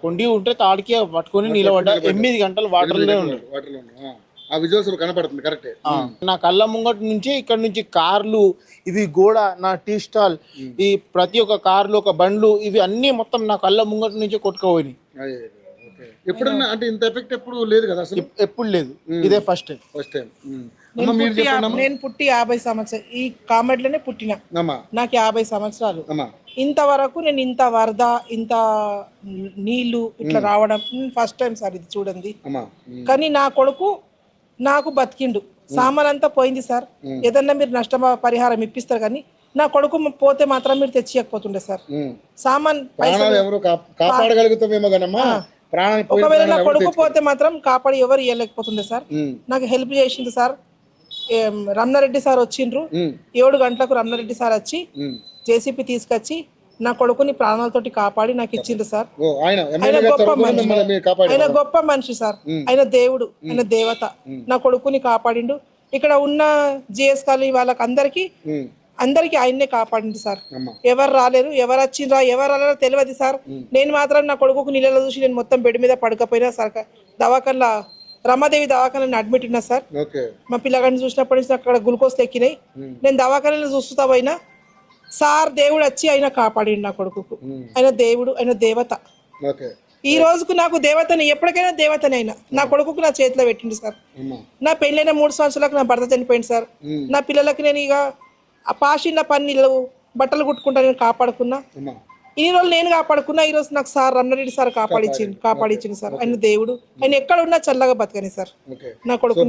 కొండి ఉంటే తాడికి పట్టుకొని నిలబడ్డా 8 గంటలు వాటర్లో ఉండే. ఆ విజువల్స్ కనపడుతుంది కరెక్ట్. నా కళ్ళ ముంగటి నుంచి ఇక్కడ నుంచి కార్లు, ఇవి గోడ, నా టీ స్టాల్, ఈ ప్రతి ఒక్క కార్లు, ఒక బండ్లు, ఇవి అన్ని మొత్తం నా కళ్ళ ముంగటి నుంచి కొట్టుకుపోయినాయి. ఎప్పుడన్నా అంటే ఇంత ఎఫెక్ట్ ఎప్పుడు లేదు కదా అసలు? ఎప్పుడు లేదు, ఇదే ఫస్ట్ టైం. నేను పుట్టి 50 సంవత్సరాలు ఈ కామెడీలోనే పుట్టిన. నాకు 50 సంవత్సరాలు. ఇంతవరకు నేను ఇంత వరద, ఇంత నీళ్లు ఇట్లా రావడం ఫస్ట్ టైం సార్ ఇది చూడండి. కానీ నా కొడుకు నాకు బతికిండు. సామాన్ అంతా పోయింది సార్. ఏదన్నా మీరు నష్ట పరిహారం ఇప్పిస్తారు కానీ నా కొడుకు పోతే మాత్రం మీరు తెచ్చియకపోతుండే సార్. సామాన్ ఒకవేళ నా కొడుకు పోతే మాత్రం కాపాడి ఎవరు ఇవ్వలేకపోతుండే సార్. నాకు హెల్ప్ చేసింది సార్. రమణారెడ్డి సార్ వచ్చిండ్రు. 7 గంటలకు రమణారెడ్డి సార్ వచ్చి జేసీపీ తీసుకొచ్చి నా కొడుకుని ప్రాణాలతోటి కాపాడి నాకు ఇచ్చిండ్రు సార్. ఆయన గొప్ప మనిషి సార్. ఆయన దేవుడు, ఆయన దేవత. నా కొడుకుని కాపాడిండు. ఇక్కడ ఉన్న జిఎస్ కాలనీ వాళ్ళకి అందరికి ఆయన్నే కాపాడింది సార్. ఎవరు రాలేరు, ఎవరు వచ్చిండ్రా ఎవరు రాలేరో తెలియదు సార్. నేను మాత్రం నా కొడుకు నీళ్ళలో చూసి నేను మొత్తం బెడ్ మీద పడకపోయినా సార్. దవాఖానలో రమాదేవి దవాఖానలో అడ్మిట్ ఉన్నా సార్. మా పిల్లగాడిని చూసినప్పటి నుంచి అక్కడ గ్లూకోజ్ ఎక్కినాయి. నేను దవాఖానలో చూస్తా పోయినా సార్. దేవుడు వచ్చి ఆయన కాపాడిండు నా కొడుకు. ఆయన దేవుడు, ఆయన దేవత. ఈ రోజుకు నాకు దేవతని, ఎప్పటికైనా దేవతని అయినా నా కొడుకుకు నా చేతిలో పెట్టిండు సార్. నా పెళ్ళైన 3 సంవత్సరాలకు నా భర్త చనిపోయింది సార్. నా పిల్లలకి నేను ఇక ఆ పాషిన్న పన్నీళ్ళు బట్టలు కుట్టుకుంటా నేను కాపాడుకున్నా. ఈ రోజు నేను కాపాడుకున్నా. ఈ రోజు నాకు సార్ రమణారెడ్డి సార్ కాపాడిచ్చింది సార్. ఆయన దేవుడు. ఆయన ఎక్కడ ఉన్నా చల్లగా బతకని సార్. నా కొడుకు